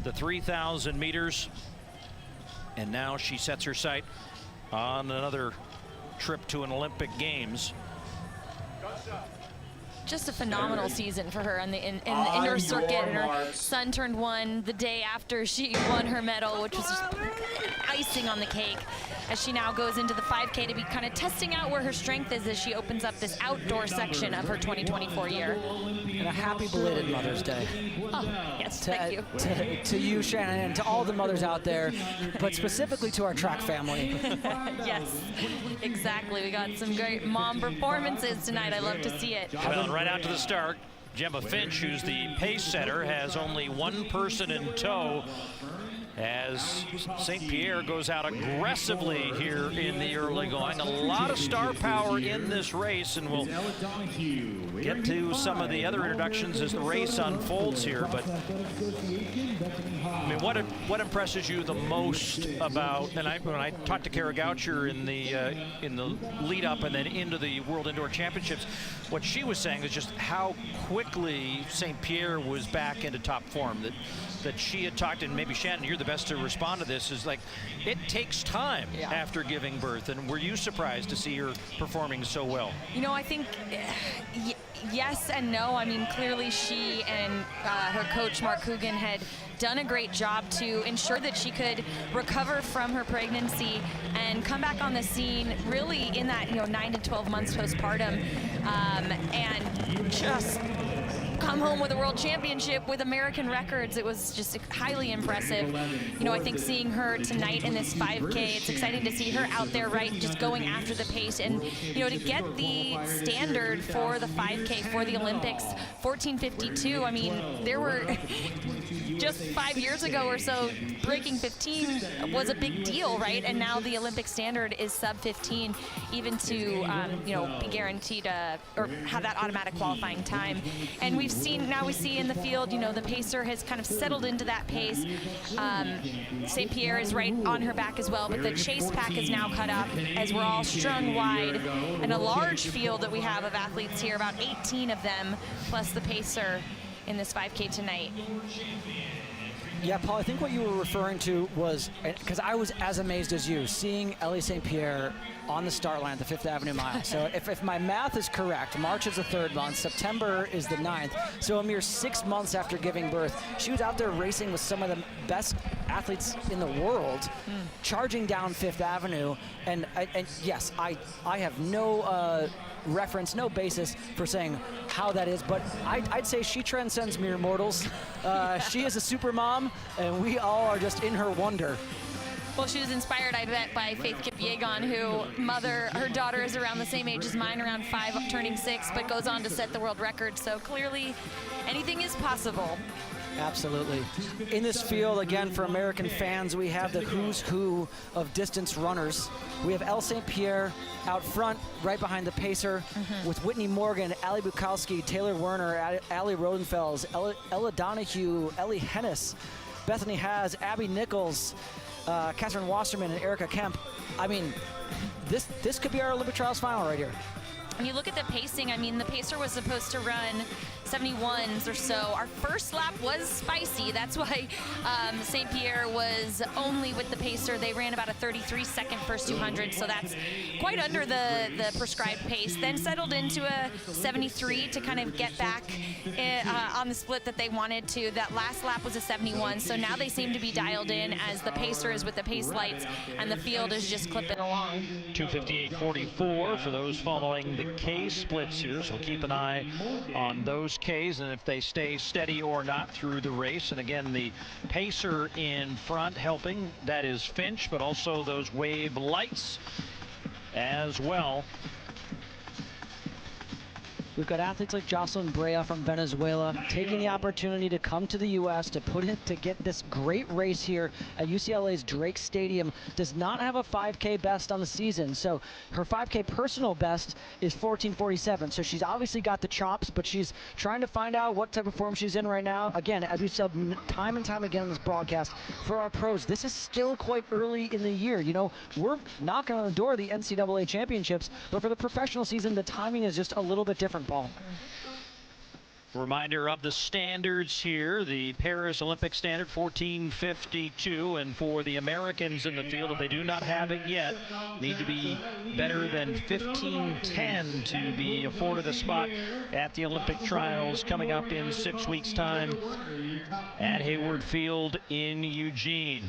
the 3,000 meters. And now she sets her sight on another trip to an Olympic Games. Just a phenomenal season for her in the indoor circuit. And her son turned 1 the day after she won her medal, which was just icing on the cake, as she now goes into the 5K to be kind of testing out where her strength is as she opens up this outdoor section of her 2024 year. And a happy belated Mother's Day. Oh, yes, thank you. To you, Shannon, and to all the mothers out there, but specifically to our track family. Yes, exactly. We got some great mom performances tonight. I love to see it. Well, right out to the start, Gemma Finch, who's the pace setter, has only one person in tow as St. Pierre goes out aggressively here in the early going. A lot of star power in this race, and we'll get to some of the other introductions as the race unfolds here. But I mean, what impresses you the most about? And when I talked to Kara Goucher in the lead up and then into the World Indoor Championships, what she was saying is just how quickly St. Pierre was back into top form. That she had talked, and maybe Shannon, you're the best to respond to this, is like it takes time after giving birth. And were you surprised to see her performing so well? You know, I think yes and no. I mean, clearly she and her coach Mark Coogan had done a great job to ensure that she could recover from her pregnancy and come back on the scene really in that 9 to 12 months postpartum, and just come home with a world championship with American records. It was just highly impressive. I think seeing her tonight in this 5K, it's exciting to see her out there, right, just going after the pace. And, to get the standard for the 5K for the Olympics, 14:52, I mean, there were just 5 years ago or so, breaking 15 was a big deal, right? And now the Olympic standard is sub 15, even to, be guaranteed or have that automatic qualifying time. And we see in the field, the pacer has kind of settled into that pace. St. Pierre is right on her back as well, but the chase pack is now cut up as we're all strung wide, and a large field that we have of athletes here, about 18 of them, plus the pacer in this 5K tonight. Yeah, Paul, I think what you were referring to was, because I was as amazed as you, seeing Ellie St. Pierre on the start line at the Fifth Avenue Mile. So if my math is correct, March is the 3rd month, September is the 9th. So a mere 6 months after giving birth, she was out there racing with some of the best athletes in the world, charging down Fifth Avenue. And yes, I have no reference, no basis for saying how that is, but I'd say she transcends mere mortals. She is a super mom, and we all are just in her wonder. Well, she was inspired, I bet, by Faith Kipyegon, her daughter is around the same age as mine, around 5, turning 6, but goes on to set the world record. So clearly, anything is possible. Absolutely. In this field, again, for American fans, we have the who's who of distance runners. We have Elle St. Pierre out front, right behind the pacer, with Whitney Morgan, Ali Bukowski, Taylor Werner, Ali Rodenfels, Ella Donahue, Ellie Hennis, Bethany Haas, Abby Nichols, Catherine Wasserman, and Erica Kemp. I mean, this could be our Olympic Trials final right here. When you look at the pacing, I mean, the pacer was supposed to run 71s or so. Our first lap was spicy. That's why St. Pierre was only with the pacer. They ran about a 33-second first 200, so that's quite under the prescribed pace. Then settled into a 73 to kind of get back on the split that they wanted to. That last lap was a 71, so now they seem to be dialed in as the pacer is with the pace lights and the field is just clipping along. 2:58.44 for those following the K splits here, so keep an eye on those Ks and if they stay steady or not through the race. And again, the pacer in front helping, that is Finch, but also those wave lights as well. We've got athletes like Jocelyn Brea from Venezuela taking the opportunity to come to the U.S. to get this great race here at UCLA's Drake Stadium. Does not have a 5K best on the season, so her 5K personal best is 14:47. So she's obviously got the chops, but she's trying to find out what type of form she's in right now. Again, as we've said time and time again in this broadcast, for our pros, this is still quite early in the year. We're knocking on the door of the NCAA championships, but for the professional season, the timing is just a little bit different, Paul. Reminder of the standards here. The Paris Olympic standard, 14:52. And for the Americans in the field, if they do not have it yet, need to be better than 15:10 to be afforded a spot at the Olympic trials coming up in 6 weeks' time at Hayward Field in Eugene.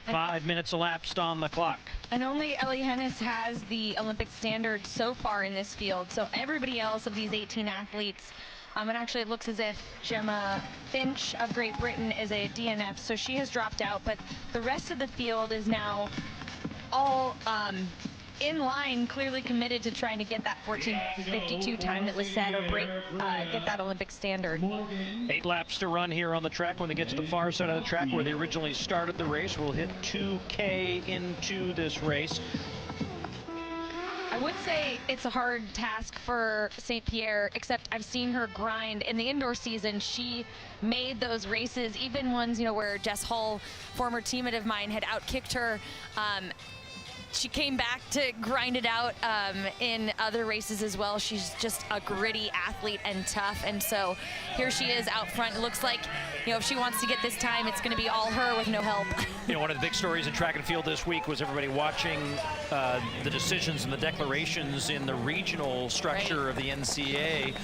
5 minutes elapsed on the clock. And only Ellie Hennis has the Olympic standard so far in this field. So everybody else of these 18 athletes, and actually it looks as if Gemma Finch of Great Britain is a DNF, so she has dropped out. But the rest of the field is now all in line, clearly committed to trying to get that 14:52 time that was set, or get that Olympic standard. 8 laps to run here on the track. When they get to the far side of the track where they originally started the race, we'll hit 2K into this race. I would say it's a hard task for St. Pierre, except I've seen her grind. In the indoor season, she made those races, even ones, where Jess Hull, former teammate of mine, had outkicked her. She came back to grind it out in other races as well. She's just a gritty athlete and tough, and so here she is out front. It looks like, if she wants to get this time, it's going to be all her with no help. One of the big stories in track and field this week was everybody watching the decisions and the declarations in the regional structure of the NCAA.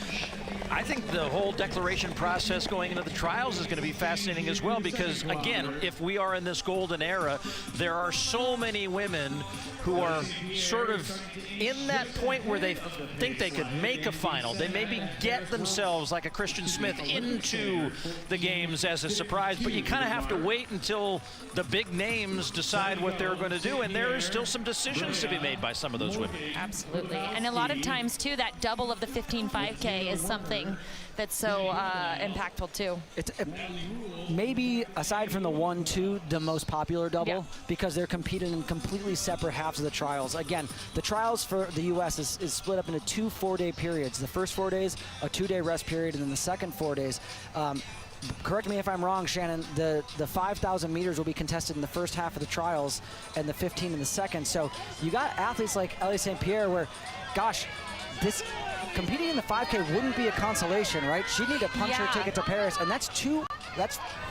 I think the whole declaration process going into the trials is going to be fascinating as well, because, again, if we are in this golden era, there are so many women who are sort of in that point where they think they could make a final. They maybe get themselves, like a Christian Smith, into the games as a surprise, but you kind of have to wait until the big names decide what they're going to do, and there are still some decisions to be made by some of those women. Absolutely. And a lot of times, too, that double of the 15.5K is something that's so impactful, too. It's maybe, aside from the 1-2, the most popular double, because they're competing in completely separate halves of the trials. Again, the trials for the U.S. is split up into 2 4-day periods. The first 4 days, a 2-day rest period, and then the second 4 days. Correct me if I'm wrong, Shannon, the 5,000 meters will be contested in the first half of the trials and the 15 in the second. So you got athletes like Ellie St. Pierre where, gosh, competing in the 5K wouldn't be a consolation, right? She'd need to punch her ticket to Paris, and that's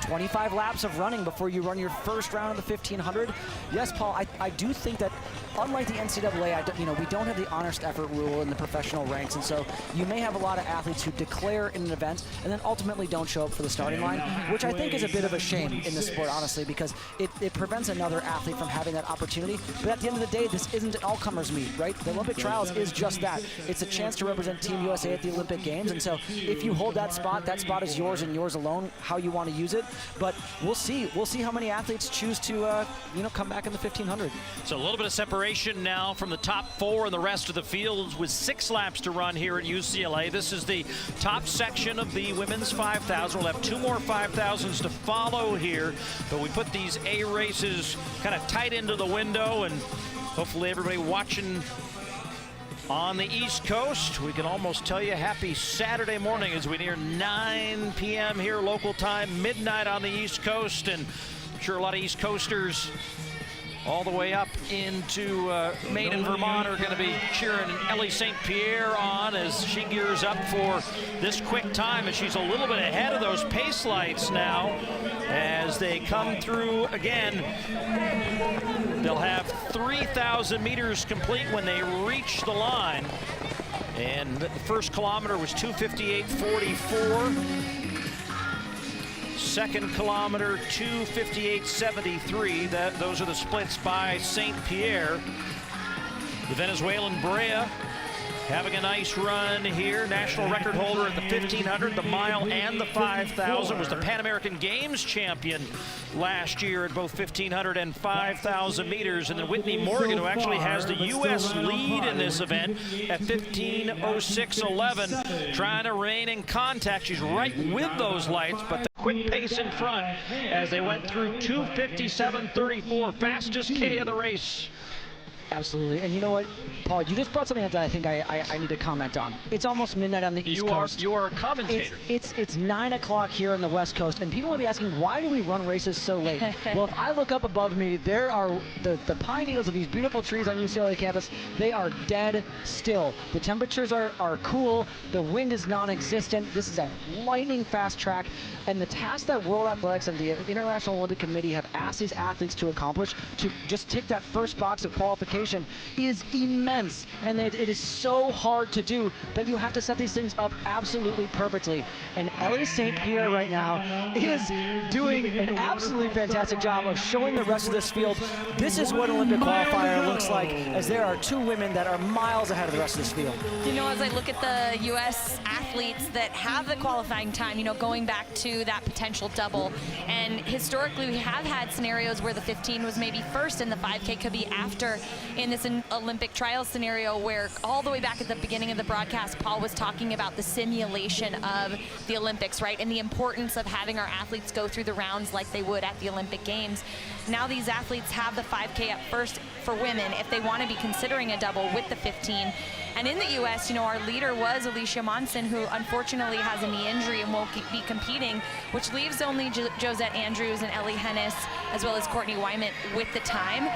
25 laps of running before you run your first round of the 1500. Yes, Paul, I do think that, unlike the NCAA, we don't have the honest effort rule in the professional ranks, and so you may have a lot of athletes who declare in an event and then ultimately don't show up for the starting line, which I think is a bit of a shame in this sport, honestly, because it prevents another athlete from having that opportunity. But at the end of the day, this isn't an all-comers meet, right? The Olympic trials is just that. It's a chance to represent Team USA at the Olympic Games, and so if you hold that spot is yours and yours alone, how you want to use it. But we'll see. We'll see how many athletes choose to, come back in the 1500. So a little bit of separation now from the top 4 and the rest of the field with 6 laps to run here at UCLA. This is the top section of the women's 5,000. We'll have 2 more 5,000s to follow here, but we put these A races kind of tight into the window, and hopefully everybody watching on the East Coast, we can almost tell you happy Saturday morning as we near 9 p.m. here local time, midnight on the East Coast, and I'm sure a lot of East Coasters all the way up into Maine and Vermont are going to be cheering Ellie St. Pierre on as she gears up for this quick time, and she's a little bit ahead of those pace lights now as they come through again. They'll have 3,000 meters complete when they reach the line, and the first kilometer was 2:58.44. Second kilometer, 2:58.73. Those are the splits by St. Pierre. The Venezuelan Brea having a nice run here. National record holder at the 1500, the mile, and the 5,000. Was the Pan American Games champion last year at both 1,500 and 5,000 meters. And then Whitney Morgan, who actually has the U.S. lead in this event at 15:06.11, trying to rein in contact. She's right with those lights, but the quick pace in front as they went through 2:57.34, fastest K of the race. Absolutely. And you know what, Paul, you just brought something up that I think I need to comment on. It's almost midnight on the East Coast. You are a commentator. It's 9 o'clock here on the West Coast, and people will be asking, why do we run races so late? Well, if I look up above me, there are the pine needles of these beautiful trees on UCLA campus. They are dead still. The temperatures are cool. The wind is non-existent. This is a lightning fast track, and the task that World Athletics and the International Olympic Committee have asked these athletes to accomplish, to just tick that first box of qualification, is immense, and it is so hard to do that you have to set these things up absolutely perfectly. And Ellie St. Pierre right now is doing an absolutely fantastic job of showing the rest of this field this is what Olympic qualifier looks like, as there are two women that are miles ahead of the rest of this field. You know, as I look at the U.S. athletes that have the qualifying time, you know, going back to that potential double, and historically we have had scenarios where the 15 was maybe first and the 5K could be after. In this Olympic trial scenario, where all the way back at the beginning of the broadcast, Paul was talking about the simulation of the Olympics, right? And the importance of having our athletes go through the rounds like they would at the Olympic Games. Now these athletes have the 5K at first for women if they want to be considering a double with the 15. And in the U.S., you know, our leader was Alicia Monson, who unfortunately has a knee injury and won't be competing, which leaves only Josette Andrews and Ellie Hennis, as well as Courtney Wyman with the time.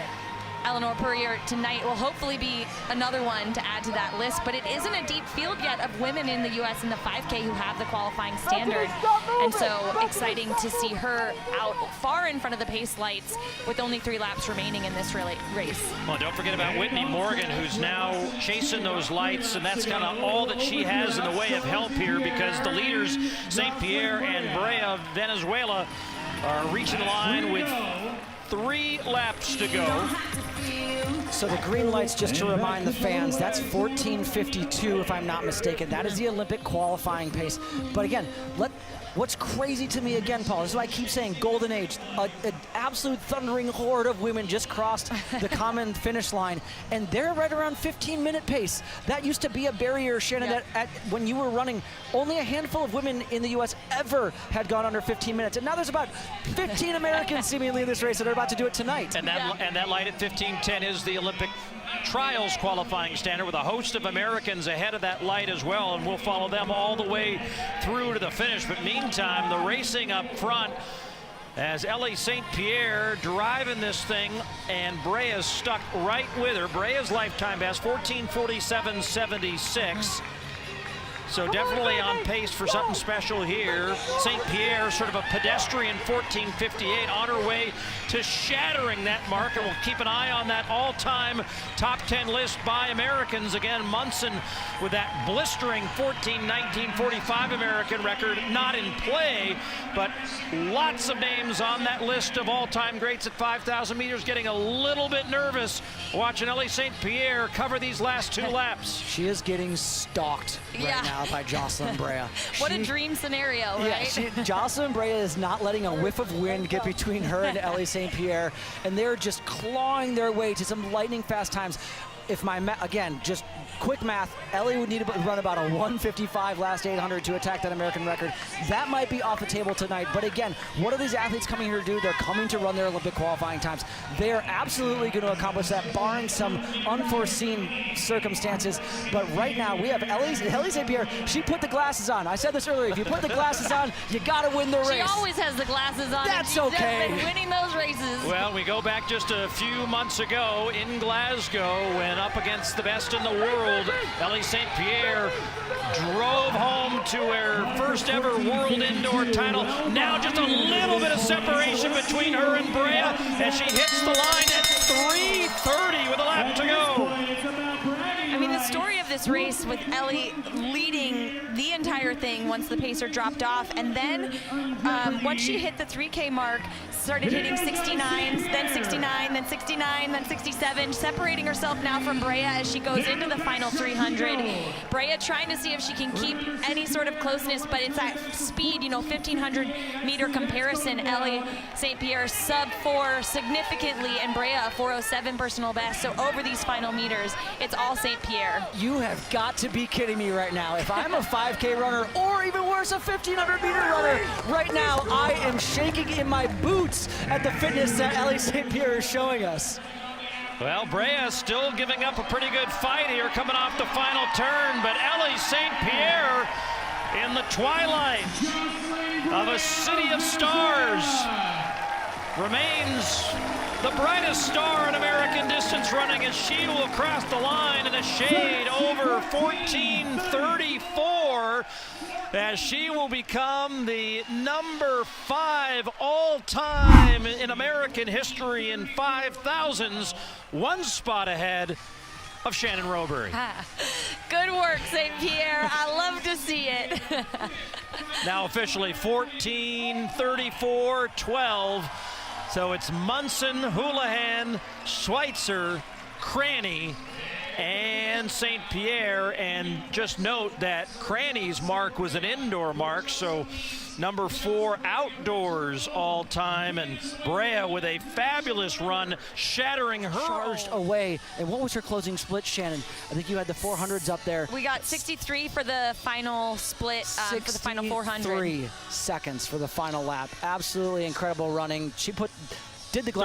Eleanor Purrier tonight will hopefully be another one to add to that list, but it isn't a deep field yet of women in the U.S. in the 5K who have the qualifying standard. And so exciting to see her out far in front of the pace lights with only 3 laps remaining in this race. Well, don't forget about Whitney Morgan, who's now chasing those lights, and that's kind of all that she has in the way of help here, because the leaders, St. Pierre and Brea of Venezuela, are reaching the line with 3 laps to go. So the green lights, just to remind the fans, that's 14:52 if I'm not mistaken. That is the Olympic qualifying pace. But again, what's crazy to me again, Paul, this is what I keep saying, golden age. An absolute thundering horde of women just crossed the common finish line, and they're right around 15-minute pace. That used to be a barrier, Shannon, Yep. when you were running. Only a handful of women in the U.S. ever had gone under 15 minutes, and now there's about 15 Americans seemingly in this race that are about to do it tonight. And that light at 15:10 is the Olympic trials qualifying standard, with a host of Americans ahead of that light as well, and we'll follow them all the way through to the finish. But meantime, the racing up front, as Ellie St. Pierre driving this thing, and Brea's stuck right with her. Brea's lifetime best, 14:47.76. So definitely on pace for something special here. St. Pierre, sort of a pedestrian 14:58, on her way to shattering that mark, and we'll keep an eye on that all-time top 10 list by Americans. Again, Munson with that blistering 14:19.45 American record not in play, but lots of names on that list of all-time greats at 5,000 meters. Getting a little bit nervous watching Ellie St. Pierre cover these last 2 laps. She is getting stalked right now by Jocelyn Brea. What a dream scenario, right? Yeah, Jocelyn Brea is not letting a whiff of wind get between her and Ellie St. Pierre, and they're just clawing their way to some lightning fast times. If again, just quick math, Ellie would need to run about a 1:55 last 800 to attack that American record. That might be off the table tonight, but again, what are these athletes coming here to do? They're coming to run their Olympic qualifying times. They are absolutely going to accomplish that, barring some unforeseen circumstances. But right now, we have Ellie St. Pierre. She put the glasses on. I said this earlier, if you put the glasses on, you got to win the race. She always has the glasses on. That's and she's okay. Just been winning those races. Well, we go back just a few months ago in Glasgow, when up against the best in the world, Ellie St. Pierre drove home to her first ever world indoor title. Now just a little bit of separation between her and Brea, as she hits the line at 3:30 with a lap to go. I mean, the story of this race with Ellie leading the entire thing once the pacer dropped off, and then once she hit the 3K mark, started hitting 69s, then 69, then 69, then 67, separating herself now from Brea as she goes into the final 300. Brea trying to see if she can keep any sort of closeness, but it's that speed, you know, 1,500 meter comparison. Ellie St. Pierre sub 4 significantly, and Brea a 4:07 personal best. So over these final meters, it's all St. Pierre. You have got to be kidding me right now. If I'm a 5K runner, or even worse, a 1,500 meter runner, right now I am shaking in my boots at the fitness that Ellie St. Pierre is showing us. Well, Brea still giving up a pretty good fight here coming off the final turn, but Ellie St. Pierre in the twilight of a city of stars remains the brightest star in American distance running as she will cross the line in a shade over 14:34 as she will become the number 5 all-time in American history in 5,000s, one spot ahead of Shannon Rowbury. Good work, St. Pierre. I love to see it. Now officially 14:34-12. So it's Munson, Houlihan, Schweitzer, Cranny, and St. Pierre. And just note that Cranny's mark was an indoor mark, so number 4 outdoors all time. And Brea with a fabulous run, shattering her. Charged away. And what was her closing split, Shannon? I think you had the 400s up there. We got 63 for the final split, for the final 400. 3 seconds for the final lap. Absolutely incredible running. She did the glass